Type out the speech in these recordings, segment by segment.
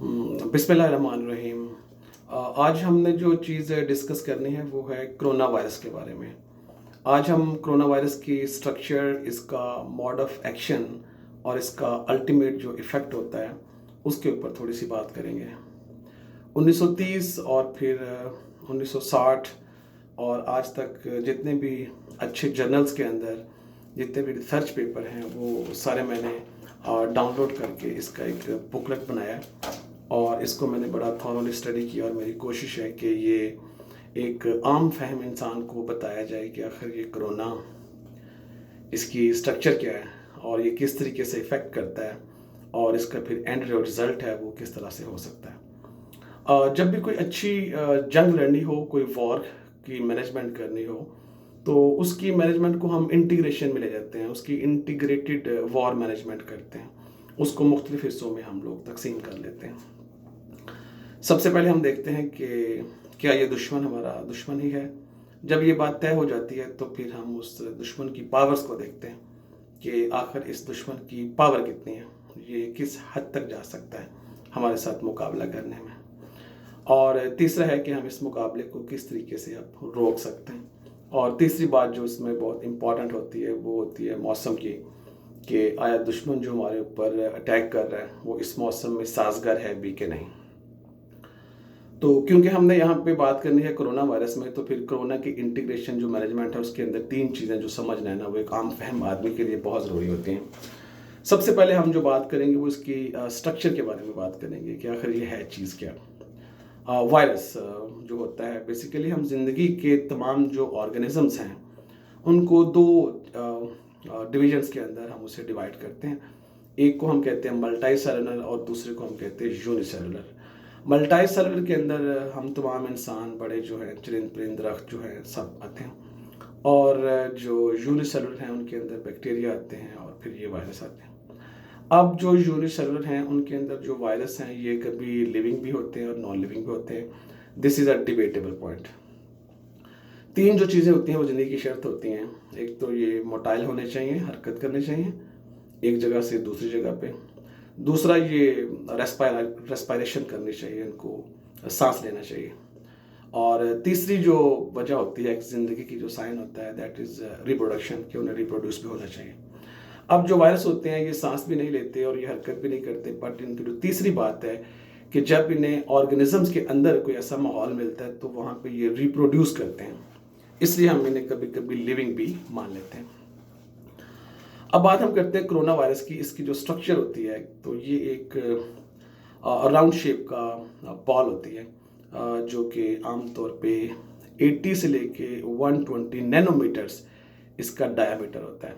बिस्मिल्लाहिर्रहमानिर्रहीम। आज हमने जो चीज़ डिस्कस करनी है वो है कोरोना वायरस के बारे में। आज हम कोरोना वायरस की स्ट्रक्चर, इसका मोड ऑफ एक्शन और इसका अल्टीमेट जो इफ़ेक्ट होता है उसके ऊपर थोड़ी सी बात करेंगे। 1930 और फिर 1960 और आज तक जितने भी अच्छे जर्नल्स के अंदर जितने भी रिसर्च पेपर हैं वो सारे मैंने डाउनलोड करके इसका एक बुकलेट बनाया और इसको मैंने बड़ा थॉरोली स्टडी किया और मेरी कोशिश है कि ये एक आम फहम इंसान को बताया जाए कि आखिर ये कोरोना, इसकी स्ट्रक्चर क्या है और ये किस तरीके से इफ़ेक्ट करता है और इसका फिर एंड जो रिज़ल्ट है वो किस तरह से हो सकता है। जब भी कोई अच्छी जंग लड़नी हो, कोई वॉर की मैनेजमेंट करनी हो, तो उसकी मैनेजमेंट को हम इंटीग्रेशन में ले जाते हैं, उसकी इंटीग्रेटेड वॉर मैनेजमेंट करते हैं, उसको मुख्तलिफ हिस्सों में हम लोग तकसीम कर लेते हैं। सबसे पहले हम देखते हैं कि क्या ये दुश्मन हमारा दुश्मन ही है। जब ये बात तय हो जाती है तो फिर हम उस दुश्मन की पावर्स को देखते हैं कि आखिर इस दुश्मन की पावर कितनी है, ये किस हद तक जा सकता है हमारे साथ मुकाबला करने में। और तीसरा है कि हम इस मुकाबले को किस तरीके से अब रोक सकते हैं। और तीसरी बात जो इसमें बहुत इम्पॉर्टेंट होती है वो होती है मौसम की, कि आया दुश्मन जो हमारे ऊपर अटैक कर रहा है वो इस मौसम में साजगार है भी कि नहीं। तो क्योंकि हमने यहाँ पे बात करनी है कोरोना वायरस में, तो फिर कोरोना की इंटीग्रेशन जो मैनेजमेंट है उसके अंदर तीन चीज़ें जो समझना है ना, वो एक आम फहम आदमी के लिए बहुत ज़रूरी होती हैं। सबसे पहले हम जो बात करेंगे वो इसकी स्ट्रक्चर के बारे में बात करेंगे कि आखिर ये है चीज़ क्या। वायरस जो होता है, बेसिकली हम ज़िंदगी के तमाम जो ऑर्गेनिजम्स हैं उनको दो डिविजन्स के अंदर हम उसे डिवाइड करते हैं। एक को हम कहते हैं मल्टी सेलुलर और दूसरे को हम कहते हैं यूनिसेलुलर। मल्टी सेलुलर के अंदर हम तमाम इंसान, बड़े जो हैं, चरिंद परिंद, दरख्त जो हैं, सब आते हैं। और जो यूनिसेलुलर हैं उनके अंदर बैक्टीरिया आते हैं और फिर ये वायरस आते हैं। अब जो यूनिसेलुलर हैं उनके अंदर जो वायरस हैं ये कभी लिविंग भी होते हैं और नॉन लिविंग भी होते हैं। This is a debatable point. तीन जो चीज़ें होती हैं वो ज़िंदगी की शर्त होती हैं। एक तो ये मोटाइल होने चाहिए, हरकत करने चाहिए एक जगह से दूसरी जगह पे। दूसरा ये रेस्पायरेशन करनी चाहिए, इनको सांस लेना चाहिए। और तीसरी जो वजह होती है ज़िंदगी की, जो साइन होता है, दैट इज़ रिप्रोडक्शन, कि उन्हें रिप्रोड्यूस भी होना चाहिए। अब जो वायरस होते हैं ये सांस भी नहीं लेते और ये हरकत भी नहीं करते, बट इनकी जो तीसरी बात है कि जब इन्हें ऑर्गेनिजम्स के अंदर कोई ऐसा माहौल मिलता है तो वहाँ पे ये रिप्रोड्यूस करते हैं, इसलिए हम इन्हें कभी कभी लिविंग भी मान लेते हैं। अब बात हम करते हैं कोरोना वायरस की। इसकी जो स्ट्रक्चर होती है, तो ये एक राउंड शेप का बॉल होती है, जो कि आमतौर पे 80 से लेके 120 नैनोमीटर्स इसका डायमीटर होता है।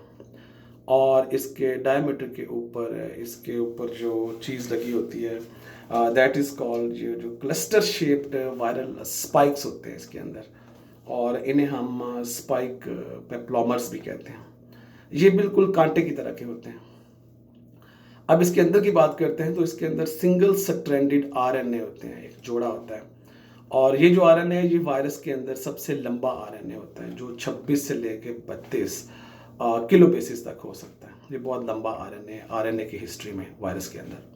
और इसके डायमीटर के ऊपर, इसके ऊपर जो चीज़ लगी होती है, दैट इज़ कॉल्ड, ये जो क्लस्टर शेप्ड वायरल स्पाइक्स होते हैं इसके अंदर, और इन्हें हम स्पाइक पेप्लोमर्स भी कहते हैं। ये बिल्कुल कांटे की तरह के होते हैं। अब इसके अंदर की बात करते हैं तो इसके अंदर सिंगल स्ट्रैंडेड आरएनए होते हैं, एक जोड़ा होता है। और ये जो आरएनए है ये वायरस के अंदर सबसे लंबा आरएनए होता है, जो 26 से लेके 32 किलो बेसिस तक हो सकता है। ये बहुत लंबा आरएनए की हिस्ट्री में वायरस के अंदर।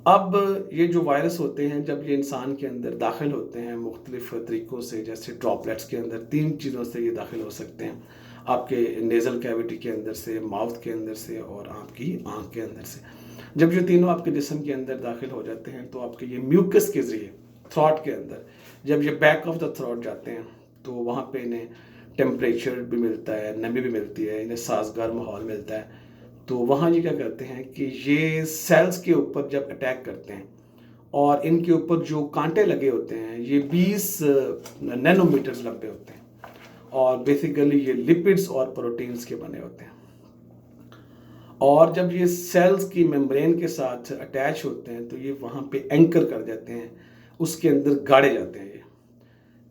अब ये जो वायरस होते हैं जब ये इंसान के अंदर दाखिल होते हैं मुख्तलिफ तरीक़ों से, जैसे ड्रॉपलेट्स के अंदर, तीन चीज़ों से ये दाखिल हो सकते हैं, आपके नेज़ल कैविटी के अंदर से, माउथ के अंदर से और आपकी आँख के अंदर से। जब ये तीनों आपके जिस्म के अंदर दाखिल हो जाते हैं तो आपके ये म्यूकस के ज़रिए थ्रोट के अंदर, जब ये बैक ऑफ द थ्रोट जाते हैं तो वहाँ पे इन्हें टेम्परेचर भी मिलता है, नमी भी मिलती है, इन्हें साजगार माहौल मिलता है। तो वहाँ ये क्या करते हैं कि ये सेल्स के ऊपर जब अटैक करते हैं और इनके ऊपर जो कांटे लगे होते हैं ये 20 नैनोमीटर्स लंबे होते हैं और बेसिकली ये लिपिड्स और प्रोटीन्स के बने होते हैं। और जब ये सेल्स की मेम्ब्रेन के साथ अटैच होते हैं तो ये वहाँ पे एंकर कर देते हैं, उसके अंदर गाड़े जाते हैं। ये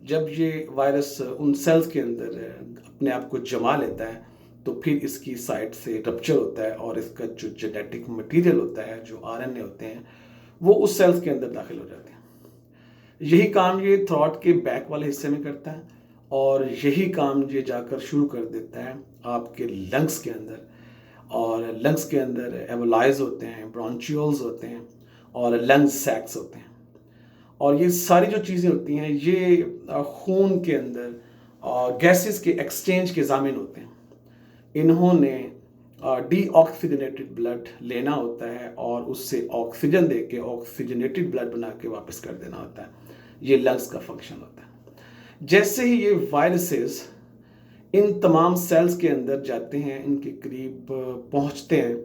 जब ये वायरस उन सेल्स के अंदर अपने आप को जमा लेता है तो फिर इसकी साइड से रप्चर होता है और इसका जो जेनेटिक मटेरियल होता है, जो आरएनए होते हैं, वो उस सेल्स के अंदर दाखिल हो जाते हैं। यही काम ये थ्रोट के बैक वाले हिस्से में करता है और यही काम ये जाकर शुरू कर देता है आपके लंग्स के अंदर। और लंग्स के अंदर एवोलाइज होते हैं, ब्रोंचियोल्स होते हैं और लंग सैक्स होते हैं। और ये सारी जो चीज़ें होती हैं ये खून के अंदर गैसेस के एक्सचेंज के ज़ामिन होते हैं। इन्होंने डीऑक्सीजनेटेड ब्लड लेना होता है और उससे ऑक्सीजन दे के ऑक्सीजनेटेड ब्लड बना के वापस कर देना होता है। ये लंग्स का फंक्शन होता है। जैसे ही ये वायरसेस इन तमाम सेल्स के अंदर जाते हैं, इनके करीब पहुंचते हैं,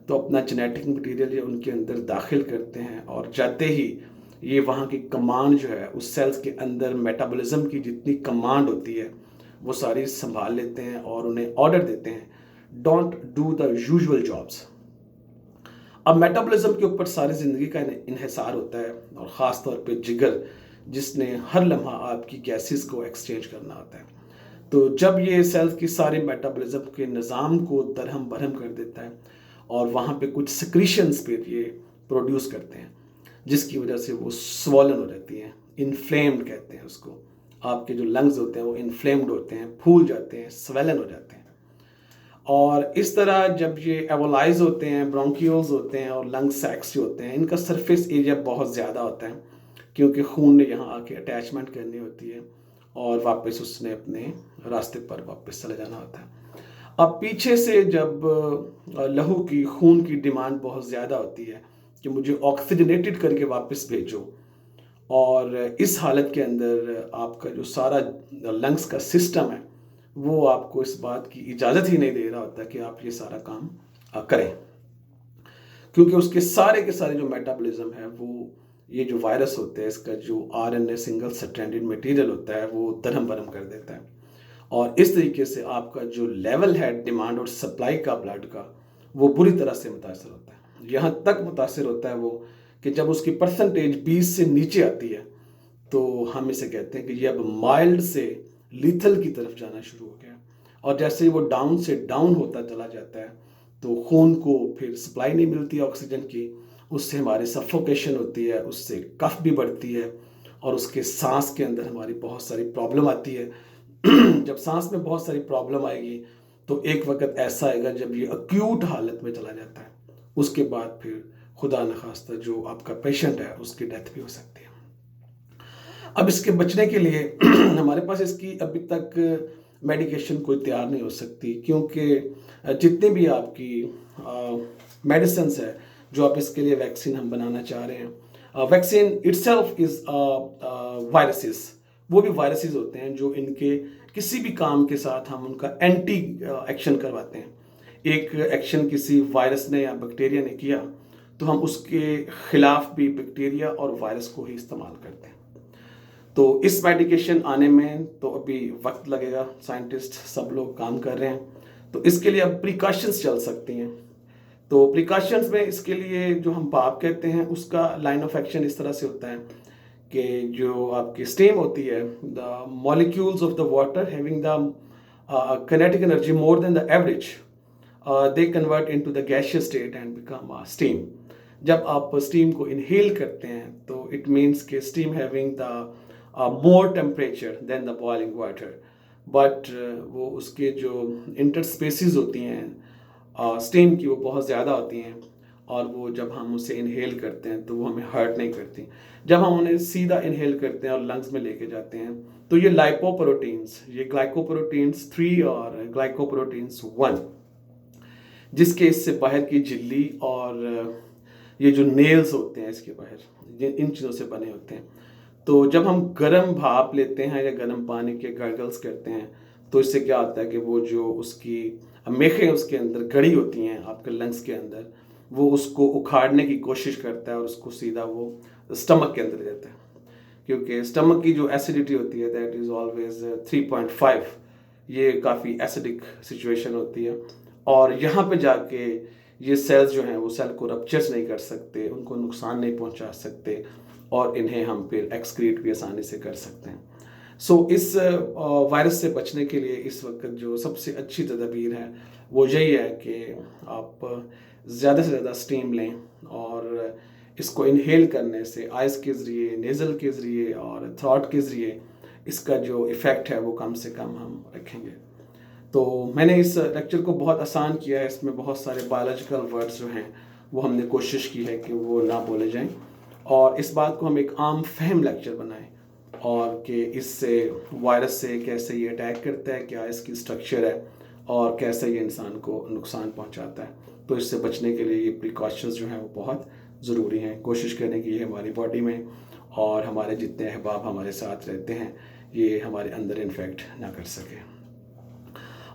तो अपना जेनेटिक मटेरियल ये उनके अंदर दाखिल करते हैं और जाते ही ये वहाँ की कमांड जो है उस सेल्स के अंदर मेटाबॉलिज्म की जितनी कमांड होती है वो सारी संभाल लेते हैं और उन्हें ऑर्डर देते हैं, don't do the usual jobs. अब मेटाबॉलिज्म के ऊपर सारी ज़िंदगी का इन्हिसार होता है और ख़ास तौर पे जिगर, जिसने हर लम्हा आपकी गैसेस को एक्सचेंज करना होता है। तो जब ये सेल्स की सारी मेटाबॉलिज्म के निज़ाम को दरहम बरहम कर देता है और वहाँ पे कुछ सिक्रीशंस फिर ये प्रोड्यूस करते हैं, जिसकी वजह से वो स्वॉलन हो जाती हैं, इन्फ्लेम्ड कहते हैं उसको। आपके जो लंग्स होते हैं वो इन्फ्लेम्ड होते हैं, फूल जाते हैं, स्वेलन हो जाते हैं। और इस तरह जब ये एवोलाइज होते हैं, ब्रोंकियोल्स होते हैं और लंग सैक्स जो होते हैं, इनका सरफेस एरिया बहुत ज़्यादा होता है क्योंकि खून ने यहाँ आके अटैचमेंट करनी होती है और वापस उसने अपने रास्ते पर वापस चले जाना होता है। अब पीछे से जब लहू की खून की डिमांड बहुत ज़्यादा होती है कि मुझे ऑक्सीजनेटेड करके वापस भेजो, और इस हालत के अंदर आपका जो सारा लंग्स का सिस्टम है वो आपको इस बात की इजाज़त ही नहीं दे रहा होता कि आप ये सारा काम करें, क्योंकि उसके सारे के सारे जो मेटाबॉलिज्म है वो ये जो वायरस होते हैं इसका जो आरएनए सिंगल स्ट्रैंडेड मटेरियल होता है वो दरहम बरहम कर देता है। और इस तरीके से आपका जो लेवल है डिमांड और सप्लाई का ब्लड का वो बुरी तरह से मुतासर होता है। यहाँ तक मुतासर होता है वो कि जब उसकी परसेंटेज 20 से नीचे आती है तो हम इसे कहते हैं कि ये अब माइल्ड से लीथल की तरफ जाना शुरू हो गया। और जैसे ही वो डाउन से डाउन होता चला जाता है तो खून को फिर सप्लाई नहीं मिलती ऑक्सीजन की, उससे हमारी सफोकेशन होती है, उससे कफ भी बढ़ती है और उसके सांस के अंदर हमारी बहुत सारी प्रॉब्लम आती है। जब सांस में बहुत सारी प्रॉब्लम आएगी तो एक वक्त ऐसा आएगा जब ये अक्यूट हालत में चला जाता है, उसके बाद फिर खुदा न खास्ता जो आपका पेशेंट है उसकी डेथ भी हो सकती है। अब इसके बचने के लिए हमारे पास इसकी अभी तक मेडिकेशन कोई तैयार नहीं हो सकती, क्योंकि जितने भी आपकी मेडिसिन है जो आप इसके लिए वैक्सीन हम बनाना चाह रहे हैं, वैक्सीन इटसेल्फ इज़ वायरसेस, वो भी वायरसेस होते हैं जो इनके किसी भी काम के साथ हम उनका एंटी एक्शन करवाते हैं। एक एक्शन किसी वायरस ने या बैक्टीरिया ने किया तो हम उसके खिलाफ भी बैक्टीरिया और वायरस को ही इस्तेमाल करते हैं। तो इस मेडिकेशन आने में तो अभी वक्त लगेगा, साइंटिस्ट सब लोग काम कर रहे हैं, तो इसके लिए अब प्रिकॉशंस चल सकती हैं। तो प्रिकॉशंस में इसके लिए जो हम पाप कहते हैं उसका लाइन ऑफ एक्शन इस तरह से होता है कि जो आपकी स्टीम होती है, the molecules of the water having the kinetic energy more than the average, they convert into the gaseous state and become steam. जब आप स्टीम को इनहेल करते हैं तो इट मीन्स कि steam having the more temperature than the boiling water, but वो उसके जो इंटरस्पेसीज होती हैं स्टीम की वो बहुत ज़्यादा होती हैं और वो जब हम उसे इनहेल करते हैं तो वो हमें हर्ट नहीं करती। जब हम उन्हें सीधा इनहेल करते हैं और लंग्स में लेके जाते हैं तो ये लाइपोप्रोटीन्स, ये ग्लाइकोप्रोटीन्स 3 और ग्लाइकोप्रोटीन्स 1, जिसके इससे बाहर की झिल्ली और ये जो नेल्स होते हैं इसके बाहर, ये इन चीज़ों से बने होते हैं। तो जब हम गर्म भाप लेते हैं या गर्म पानी के गर्गल्स करते हैं तो इससे क्या होता है कि वो जो उसकी मेखें उसके अंदर गड़ी होती हैं आपके लंग्स के अंदर, वो उसको उखाड़ने की कोशिश करता है और उसको सीधा वो स्टमक के अंदर जाता है, क्योंकि स्टमक की जो एसिडिटी होती है दैट इज़ ऑलवेज 3.5, ये काफ़ी एसिडिक सिचुएशन होती है और यहाँ पे जाके ये सेल्स जो हैं वो सेल को रप्चर्स नहीं कर सकते, उनको नुकसान नहीं पहुँचा सकते और इन्हें हम फिर एक्सक्रीट भी आसानी से कर सकते हैं। सो इस वायरस से बचने के लिए इस वक्त जो सबसे अच्छी तदबीर है वो यही है कि आप ज़्यादा से ज़्यादा स्टीम लें और इसको इनहेल करने से आइज़ के ज़रिए, नेज़ल के ज़रिए और थ्रॉट के ज़रिए इसका जो इफ़ेक्ट है वो कम से कम हम रखेंगे। तो मैंने इस लेक्चर को बहुत आसान किया है, इसमें बहुत सारे बायोलॉजिकल वर्ड्स जो हैं वो हमने कोशिश की है कि वो ना बोले जाएं, और इस बात को हम एक आम फहम लेक्चर बनाएं, और कि इससे वायरस से कैसे ये अटैक करता है, क्या इसकी स्ट्रक्चर है, और कैसे ये इंसान को नुकसान पहुंचाता है। तो इससे बचने के लिए ये प्रिकॉशंस जो हैं वो बहुत ज़रूरी हैं। कोशिश करें कि ये हमारी बॉडी में और हमारे जितने अहबाब हमारे साथ रहते हैं ये हमारे अंदर इन्फेक्ट ना कर सके।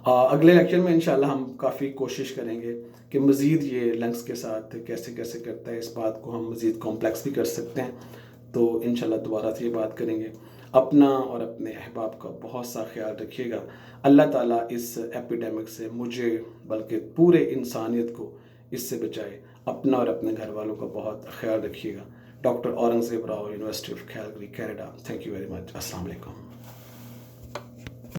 अगले लेक्चर में इंशाल्लाह हम काफ़ी कोशिश करेंगे कि मज़ीद ये लंग्स के साथ कैसे कैसे करता है, इस बात को हम मज़ीद कॉम्प्लेक्स भी कर सकते हैं। तो इंशाल्लाह दोबारा से ये बात करेंगे। अपना और अपने अहबाब का बहुत सा ख्याल रखिएगा। अल्लाह ताला इस एपिडेमिक से मुझे बल्कि पूरे इंसानियत को इससे बचाए। अपना और अपने घर वालों का बहुत ख्याल रखिएगा। Doctor Aurangzeb Rao, university of Calgary, Canada. Thank you very much. अस्सलाम वालेकुम।